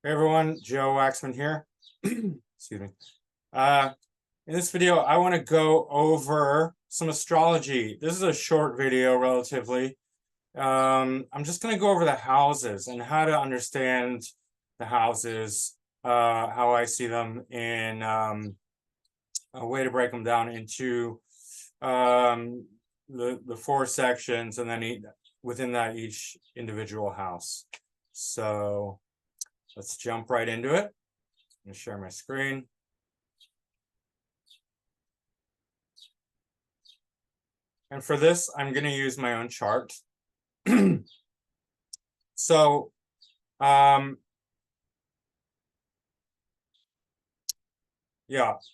Hey everyone, Joe Waxman here. Excuse me. In this video, I want to go over some astrology. This is a short video, relatively. I'm just going to go over the houses and how to understand the houses, how I see them in a way to break them down into the four sections, and then within that each individual house. So let's jump right into it. I'm going to share my screen. And for this, I'm going to use my own chart. So, yeah,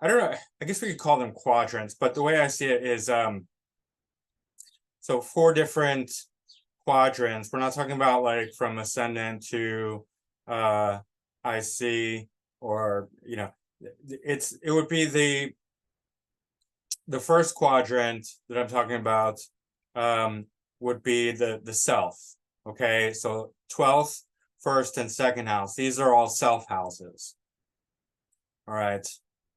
I don't know. I guess we could call them quadrants, but the way I see it is, so four different quadrants. We're not talking about like from ascendant to IC, or, you know, it would be the first quadrant that I'm talking about would be the self. Okay, so 12th, first, and second house. These are all self houses. All right.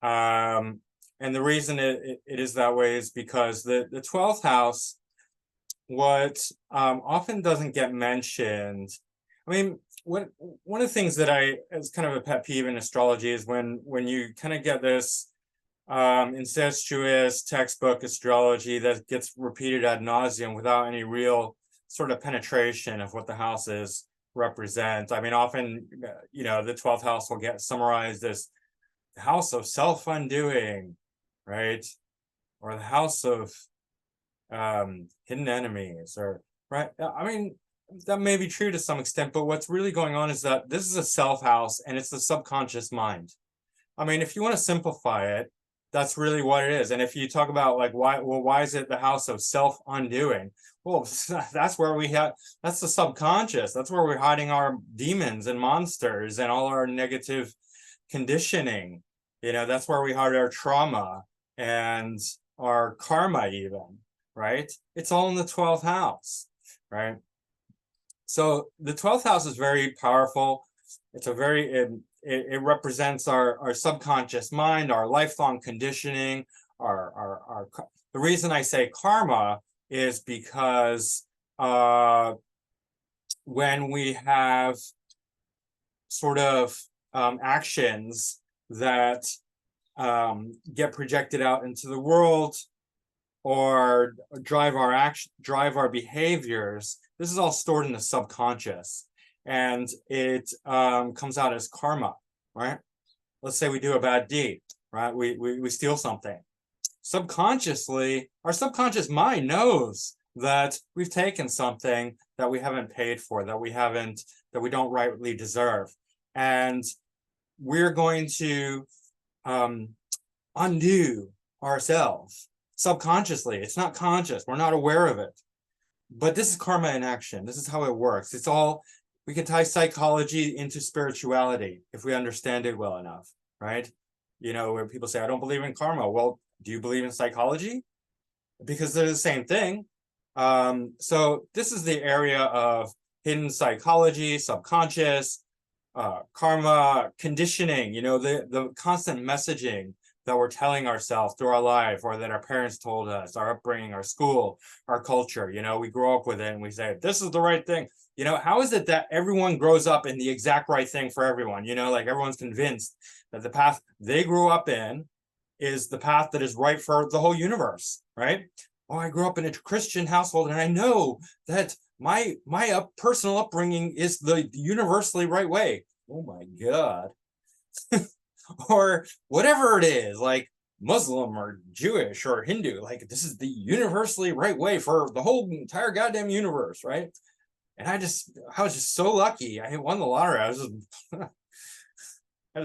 And the reason it is that way is because the 12th house, what often doesn't get mentioned. I mean, one of the things that as kind of a pet peeve in astrology is when you kind of get this incestuous textbook astrology that gets repeated ad nauseum without any real sort of penetration of what the houses represent. I mean, often, you know, the 12th house will get summarized as the house of self-undoing, right? Or the house of hidden enemies, or, right? I mean, that may be true to some extent, but what's really going on is that this is a self house and it's the subconscious mind. I mean, if you want to simplify it, that's really what it is. And if you talk about like why is it the house of self-undoing? Well, that's where that's the subconscious. That's where we're hiding our demons and monsters and all our negative conditioning. You know, that's where we hide our trauma and our karma even, right? It's all in the 12th house, right? So the 12th house is very powerful. It's a very, it represents our subconscious mind, our lifelong conditioning, the reason I say karma is because when we have sort of actions that get projected out into the world or drive our behaviors, this is all stored in the subconscious, and it comes out as karma, right? Let's say we do a bad deed, right? We steal something. Subconsciously, our subconscious mind knows that we've taken something that we haven't paid for, that we don't rightly deserve, and we're going to undo ourselves subconsciously. It's not conscious. We're not aware of it. But this is karma in action. This is how it works. It's all, we can tie psychology into spirituality if we understand it well enough, right? You know, where people say, I don't believe in karma. Well, do you believe in psychology? Because they're the same thing. So this is the area of hidden psychology, subconscious, karma, conditioning, you know, the constant messaging that we're telling ourselves through our life, or that our parents told us, our upbringing, our school, our culture. You know, we grow up with it and we say, this is the right thing. You know, how is it that everyone grows up in the exact right thing for everyone? You know, like everyone's convinced that the path they grew up in is the path that is right for the whole universe, right? Oh, I grew up in a Christian household and I know that my personal upbringing is the universally right way. Oh my God. Or whatever it is, like Muslim or Jewish or Hindu, like this is the universally right way for the whole entire goddamn universe, right? And I was just so lucky. I won the lottery. I was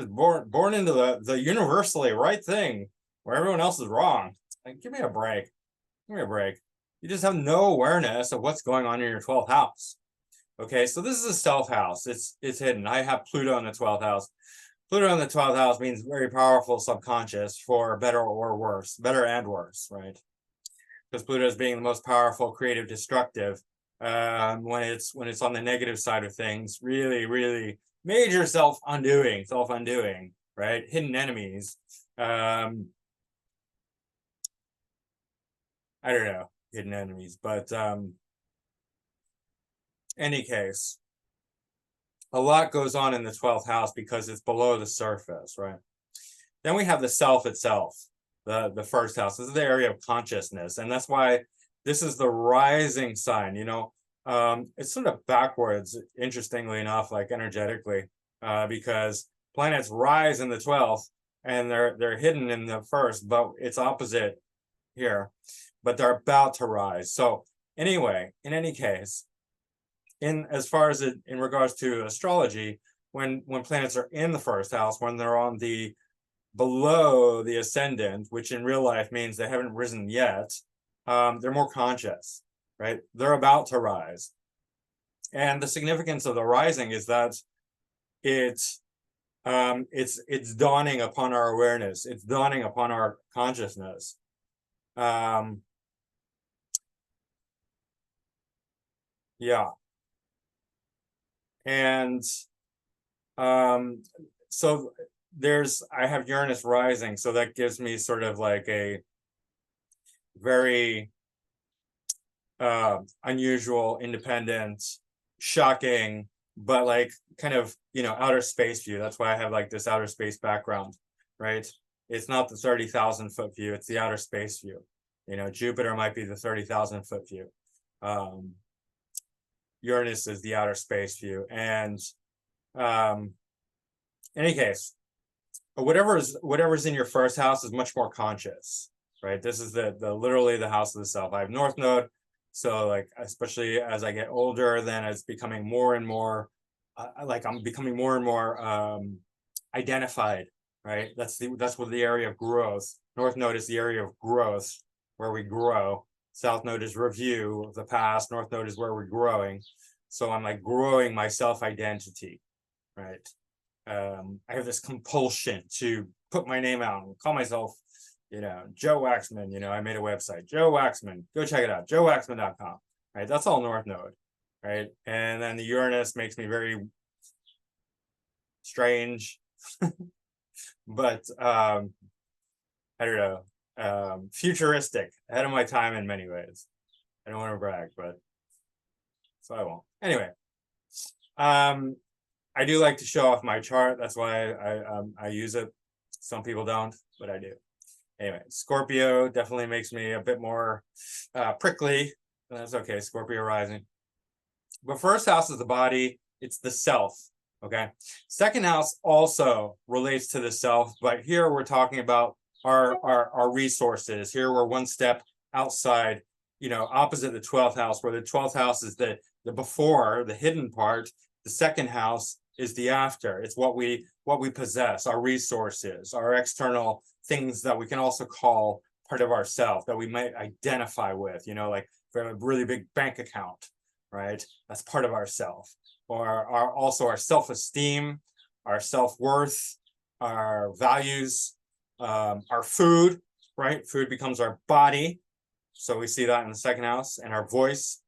born into the universally right thing where everyone else is wrong. Like, give me a break. Give me a break. You just have no awareness of what's going on in your 12th house. Okay, so this is a self house. It's hidden. I have Pluto in the 12th house. Pluto in the 12th house means very powerful subconscious, for better or worse, better and worse, right? Because Pluto is being the most powerful, creative, destructive. When it's on the negative side of things, really, really major self-undoing, right? Hidden enemies. I don't know, hidden enemies, but any case, a lot goes on in the 12th house because it's below the surface, right? Then we have the self itself, the first house. This is the area of consciousness, and that's why this is the rising sign. It's sort of backwards, interestingly enough, like energetically, because planets rise in the 12th and they're hidden in the first, but it's opposite here, but they're about to rise. So anyway, in any case, in regards to astrology, when planets are in the first house, when they're on the below the ascendant, which in real life means they haven't risen yet, they're more conscious, right? They're about to rise. And the significance of the rising is that it's dawning upon our awareness. It's dawning upon our consciousness. Yeah. And so I have Uranus rising, so that gives me sort of like a very unusual, independent, shocking, but like kind of, outer space view. That's why I have like this outer space background, right? It's not the 30,000 foot view, it's the outer space view. Jupiter might be the 30,000 foot view. Uranus is the outer space view. And in any case, whatever's in your first house is much more conscious, right? This is the literally the house of the self. I have North Node, so like especially as I get older, then it's becoming more and more I'm becoming more and more identified, right? That's what the area of growth. North Node is the area of growth where we grow. South Node is review of the past. North Node is where we're growing. So I'm like growing my self-identity, right? I have this compulsion to put my name out and call myself, Joe Waxman. I made a website, Joe Waxman. Go check it out, joewaxman.com. Right, that's all North Node, right? And then the Uranus makes me very strange, but I don't know, futuristic, ahead of my time in many ways. I don't want to brag, but so I won't. Anyway, I do like to show off my chart. That's why I use it. Some people don't, but I do. Anyway, Scorpio definitely makes me a bit more prickly. That's okay, Scorpio rising. But first house is the body. It's the self, okay? Second house also relates to the self, but here we're talking about our resources. Here we're one step outside, opposite the 12th house, where the 12th house is the before, the hidden part. The second house is the after. It's what we possess, our resources, our external things that we can also call part of ourself, that we might identify with, like if we have a really big bank account, right? That's part of ourself. Or also our self-esteem, our self-worth, our values, our food, right? Food becomes our body. So we see that in the second house, and our voice.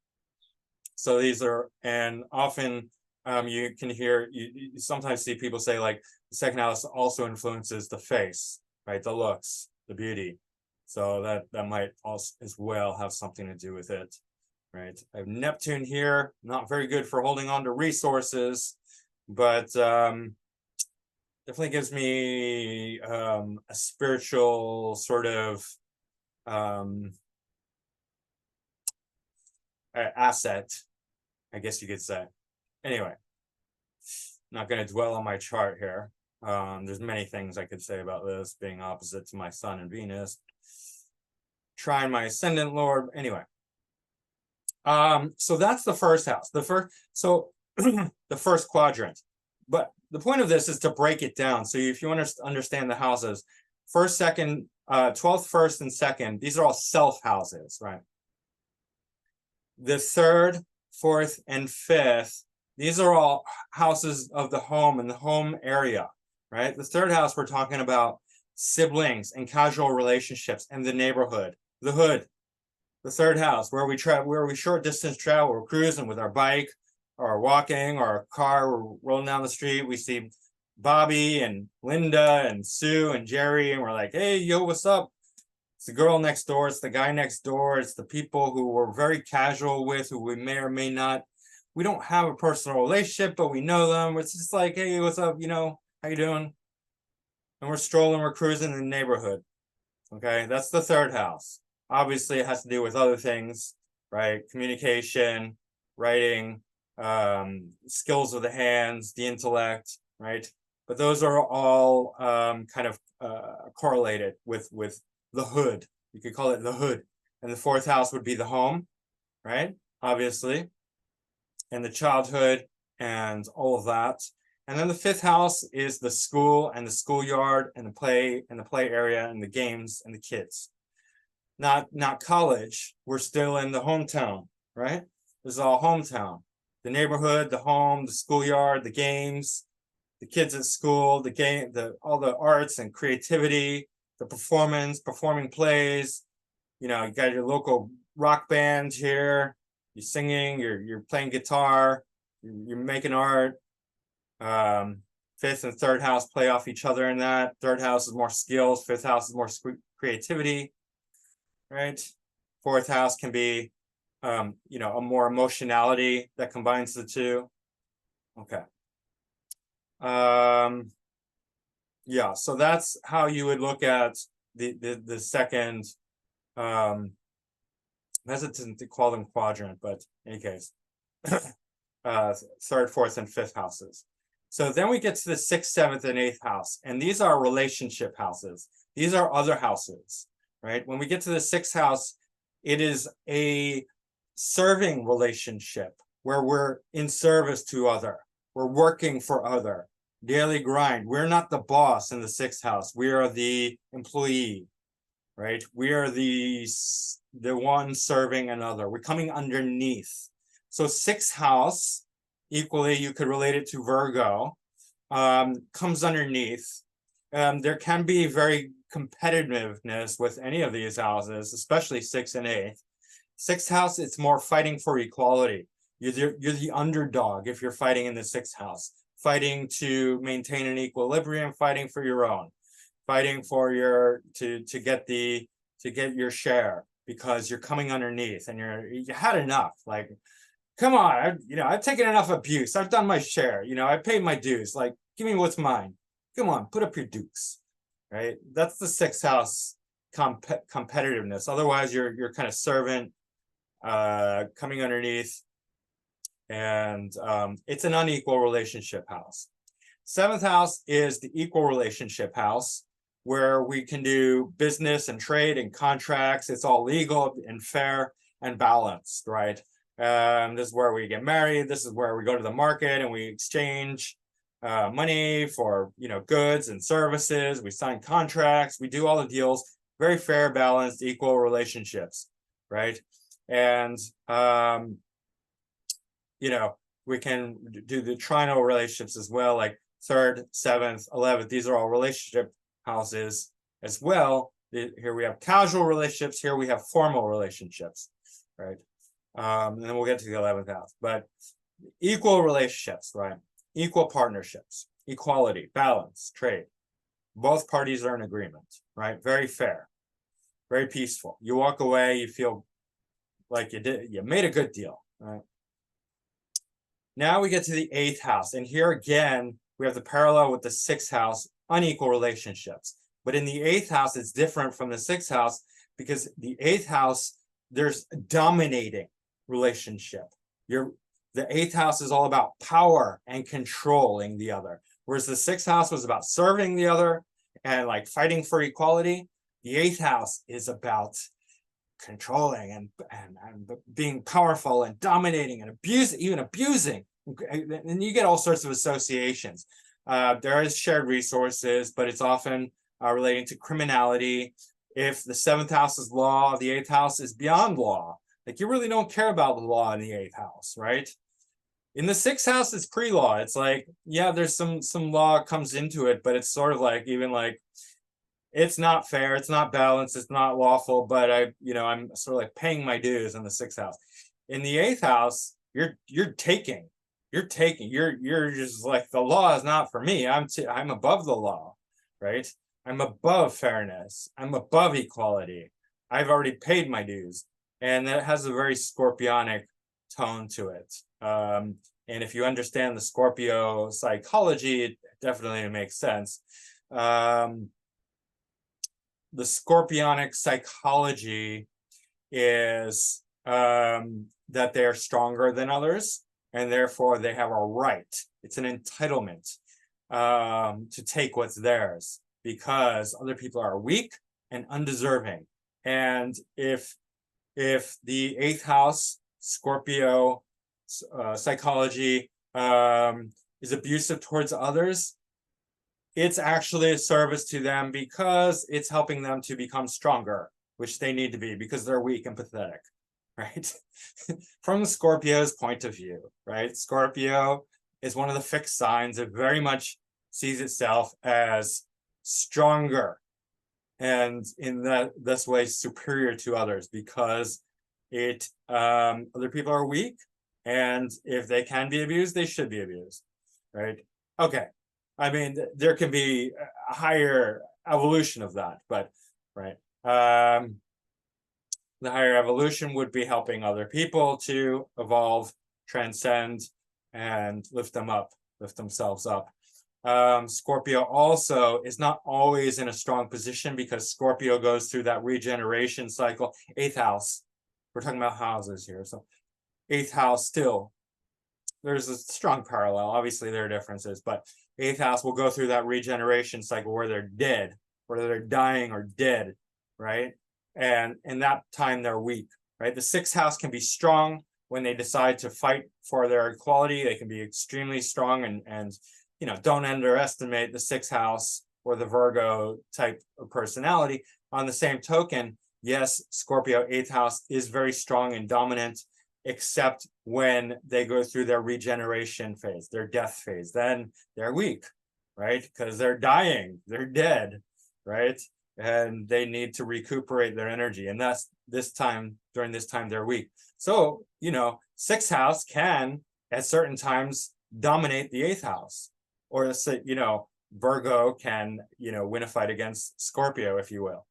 So these are, and often you can hear, you sometimes see people say like the second house also influences the face, right? The looks, the beauty. So that might also as well have something to do with it, right? I have Neptune here, not very good for holding on to resources, but definitely gives me a spiritual sort of asset, I guess you could say. Anyway, not going to dwell on my chart here. There's many things I could say about this, being opposite to my Sun and Venus, trine my ascendant Lord. Anyway, so that's the first house. The first quadrant. But the point of this is to break it down. So if you want to understand the houses, first, second, 12th, first, and second, these are all self houses, right? The third, fourth, and fifth, these are all houses of the home and the home area, right? The third house, we're talking about siblings and casual relationships and the neighborhood, the hood. The third house, where we short distance travel, we're cruising with our bike, or walking, or a car, we're rolling down the street, we see Bobby and Linda and Sue and Jerry, and we're like, hey, yo, what's up? It's the girl next door, it's the guy next door, it's the people who we're very casual with, who we may or may not, we don't have a personal relationship, but we know them. It's just like, hey, what's up? How you doing? And we're strolling, we're cruising in the neighborhood. Okay, that's the third house. Obviously, it has to do with other things, right? Communication, writing, skills of the hands, the intellect, right? But those are all kind of correlated with the hood. You could call it the hood. And the fourth house would be the home, right? Obviously, and the childhood and all of that. And then the fifth house is the school and the schoolyard and the play area and the games and the kids. Not college. We're still in the hometown, right? This is all hometown. The neighborhood, the home, the schoolyard, the games, the kids at school, the game, all the arts and creativity, the performing plays. You got your local rock band here. You're singing, you're playing guitar, you're making art. Fifth and third house play off each other in that. Third house is more skills, fifth house is more creativity, right? Fourth house can be a more emotionality that combines the two. Okay. Yeah, so that's how you would look at the second, hesitant to call them quadrant, but in any case, third, fourth, and fifth houses. So then we get to the sixth, seventh, and eighth house, and these are relationship houses. These are other houses, right? When we get to the sixth house, it is a serving relationship where we're in service to other. We're working for other. Daily grind. We're not the boss in the sixth house. We are the employee, right? We are the one serving another. We're coming underneath. So sixth house, equally, you could relate it to Virgo, comes underneath. There can be very competitiveness with any of these houses, especially sixth and eighth. Sixth house, it's more fighting for equality. You're the underdog if you're fighting in the sixth house, fighting to maintain an equilibrium, fighting for your own, fighting for to get your share, because you're coming underneath and you had enough. Like, come on, I've taken enough abuse. I've done my share. I paid my dues. Like, give me what's mine. Come on, put up your dukes, right? That's the sixth house competitiveness. Otherwise, you're kind of servant, coming underneath, and it's an unequal relationship house. Seventh house is the equal relationship house, where we can do business and trade and contracts. It's all legal and fair and balanced, right? This is where we get married. This is where we go to the market and we exchange money for goods and services. We sign contracts. We do all the deals. Very fair, balanced, equal relationships, right? And we can do the trinal relationships as well, like third, seventh, 11th. These are all relationship houses as well. Here we have casual relationships. Here we have formal relationships, right? And then we'll get to the 11th house. But equal relationships, right? Equal partnerships, equality, balance, trade. Both parties are in agreement, right? Very fair, very peaceful. You walk away, you feel like you made a good deal, right? Now we get to the 8th house, and here again we have the parallel with the 6th house, unequal relationships. But in the 8th house, it's different from the 6th house, because the 8th house, there's a dominating relationship. The 8th house is all about power and controlling the other, whereas the 6th house was about serving the other and like fighting for equality. The 8th house is about controlling and being powerful and dominating and even abusing. And you get all sorts of associations. There is shared resources, but it's often relating to criminality. If the 7th house is law, the 8th house is beyond law. Like, you really don't care about the law in the 8th house, right? In the 6th house, it's pre-law. It's like, yeah, there's some law comes into it, but it's sort of like, even like, it's not fair, it's not balanced, it's not lawful, but I'm sort of like paying my dues in the 6th house. In the 8th house, you're taking, you're just like, the law is not for me. I'm above the law, right? I'm above fairness. I'm above equality. I've already paid my dues. And that has a very scorpionic tone to it. And if you understand the Scorpio psychology, it definitely makes sense. The scorpionic psychology is that they are stronger than others, and therefore they have a right. It's an entitlement to take what's theirs, because other people are weak and undeserving. And if the eighth house Scorpio psychology is abusive towards others, it's actually a service to them, because it's helping them to become stronger, which they need to be, because they're weak and pathetic, right? From Scorpio's point of view, right? Scorpio is one of the fixed signs. It very much sees itself as stronger, and in this way superior to others, because other people are weak, and if they can be abused, they should be abused, right? Okay, I mean, there can be a higher evolution of that, but right, the higher evolution would be helping other people to evolve, transcend, and lift themselves up. Scorpio also is not always in a strong position, because Scorpio goes through that regeneration cycle. Eighth house, we're talking about houses here, so eighth house, still there's a strong parallel. Obviously there are differences, but eighth house will go through that regeneration cycle where they're dead, where they're dying or dead, right? And in that time they're weak, right? The sixth house can be strong when they decide to fight for their equality. They can be extremely strong, and don't underestimate the sixth house or the Virgo type of personality. On the same token, yes, Scorpio eighth house is very strong and dominant, except when they go through their regeneration phase, their death phase. Then they're weak, right? Because they're dying, they're dead, right? And they need to recuperate their energy. And that's during this time, they're weak. So, sixth house can, at certain times, dominate the eighth house. Or, Virgo can, win a fight against Scorpio, if you will,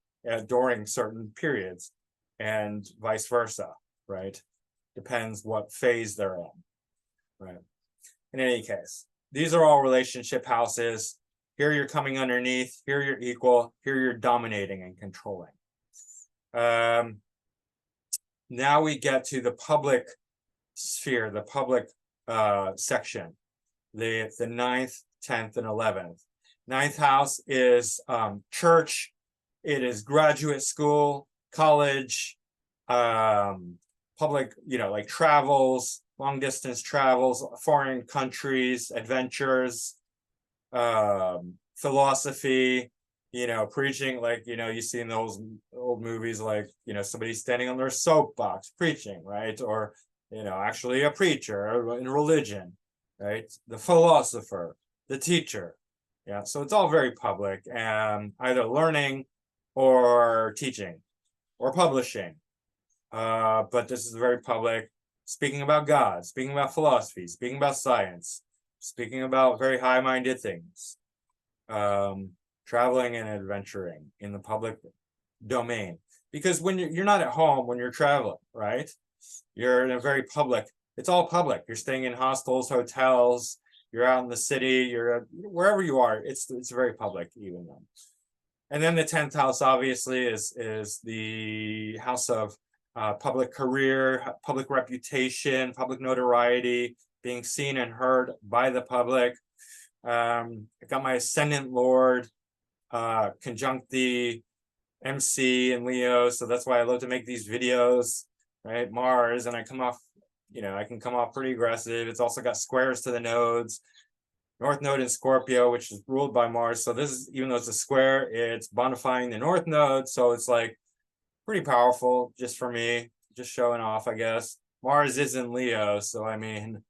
during certain periods, and vice versa, right? Depends what phase they're in, right? In any case, these are all relationship houses. Here you're coming underneath, here you're equal, here you're dominating and controlling. Now we get to the public sphere, the public section, the 9th, 10th, and 11th. 9th house is church. It is graduate school, college, public, like travels, long distance travels, foreign countries, adventures, philosophy, preaching, like, you see in those old movies, like, somebody standing on their soapbox preaching, right? Or, actually a preacher in religion, right? The philosopher, the teacher. Yeah, so it's all very public, and either learning or teaching or publishing. But this is very public, speaking about God, speaking about philosophy, speaking about science, speaking about very high-minded things, traveling and adventuring in the public domain. Because when you're not at home when you're traveling, right? You're in a very public, it's all public. You're staying in hostels, hotels, you're out in the city, you're wherever you are, it's very public even then. And then the 10th house obviously is the house of public career, public reputation, public notoriety, being seen and heard by the public. I got my ascendant lord conjunct the MC and Leo, so that's why I love to make these videos, right? Mars, and I come off, I can come off pretty aggressive. It's also got squares to the nodes. North node in Scorpio, which is ruled by Mars. So this is, even though it's a square, it's bonifying the north node. So it's like pretty powerful just for me, just showing off, I guess. Mars is in Leo, so I mean,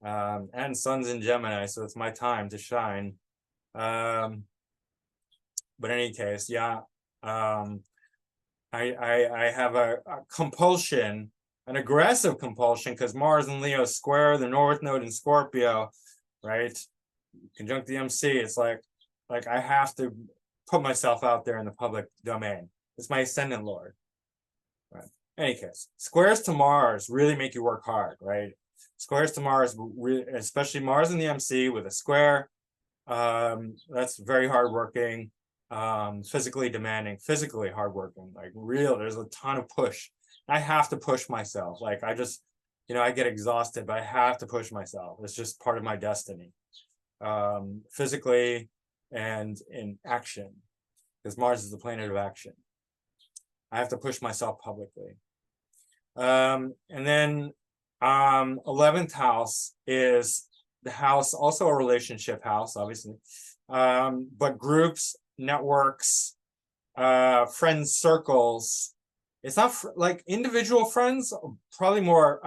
and Sun's in Gemini, so it's my time to shine. But in any case, yeah, I have a compulsion an aggressive compulsion, because Mars and Leo square the North Node in Scorpio, right? Conjunct the MC. It's like I have to put myself out there in the public domain. It's my ascendant Lord. Right. In any case, squares to Mars really make you work hard, right? Squares to Mars, especially Mars in the MC with a square, that's very hardworking, physically demanding, physically hardworking, like real. There's a ton of push. I have to push myself. Like I just, I get exhausted, but I have to push myself. It's just part of my destiny, physically and in action, because Mars is the planet of action. I have to push myself publicly. And then 11th house is the house, also a relationship house, obviously, but groups, networks, friends, circles. It's not like individual friends, probably more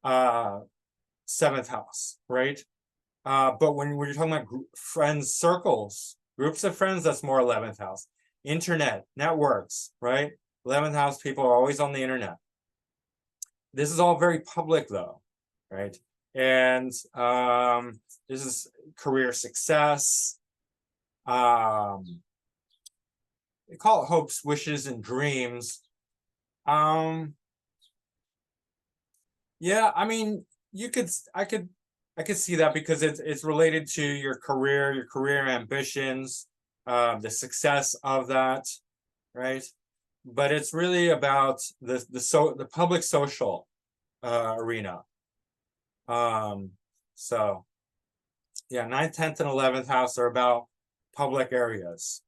7th house, right? But when you're talking about friends, circles, groups of friends, that's more 11th house. Internet, networks, right? 11th house people are always on the internet. This is all very public though, right? And this is career success. They call it hopes, wishes, and dreams. Yeah, I mean, I could see that, because it's related to your career ambitions, the success of that, right? But it's really about the public social arena. So yeah, 9th, 10th, and 11th house are about public areas,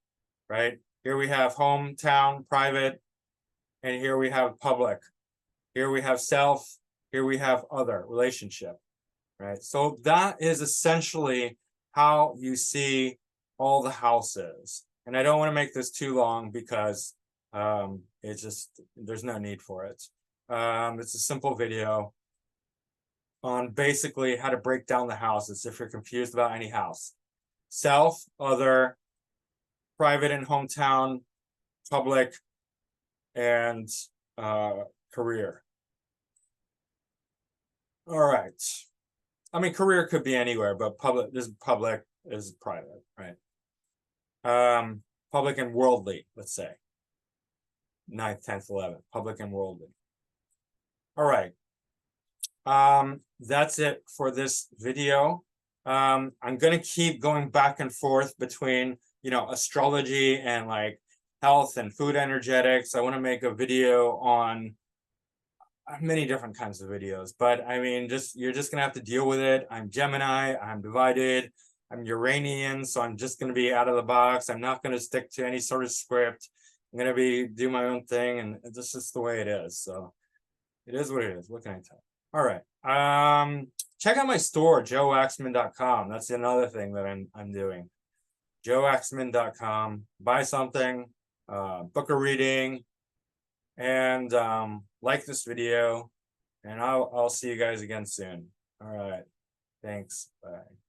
right? Here we have hometown, private, and here we have public. Here we have self, here we have other, relationship, right? So that is essentially how you see all the houses. And I don't want to make this too long, because it's just, there's no need for it. It's a simple video on basically how to break down the houses if you're confused about any house. Self, other, private and hometown, public, and career. All right. I mean, career could be anywhere, but public, this is public, this is private, right? Public and worldly, let's say. 9th, 10th, 11th, public and worldly. All right. That's it for this video. I'm going to keep going back and forth between, astrology and like health and food energetics. I want to make a video on many different kinds of videos, but I mean, you're just going to have to deal with it. I'm Gemini, I'm divided, I'm Uranian, so I'm just going to be out of the box. I'm not going to stick to any sort of script. I'm going to do my own thing, and this is the way it is. So it is what it is. What can I tell you? All right. Check out my store, joewaxman.com. That's another thing that I'm doing. joewaxman.com. Buy something, book a reading, and like this video, and I'll see you guys again soon. All right. Thanks. Bye.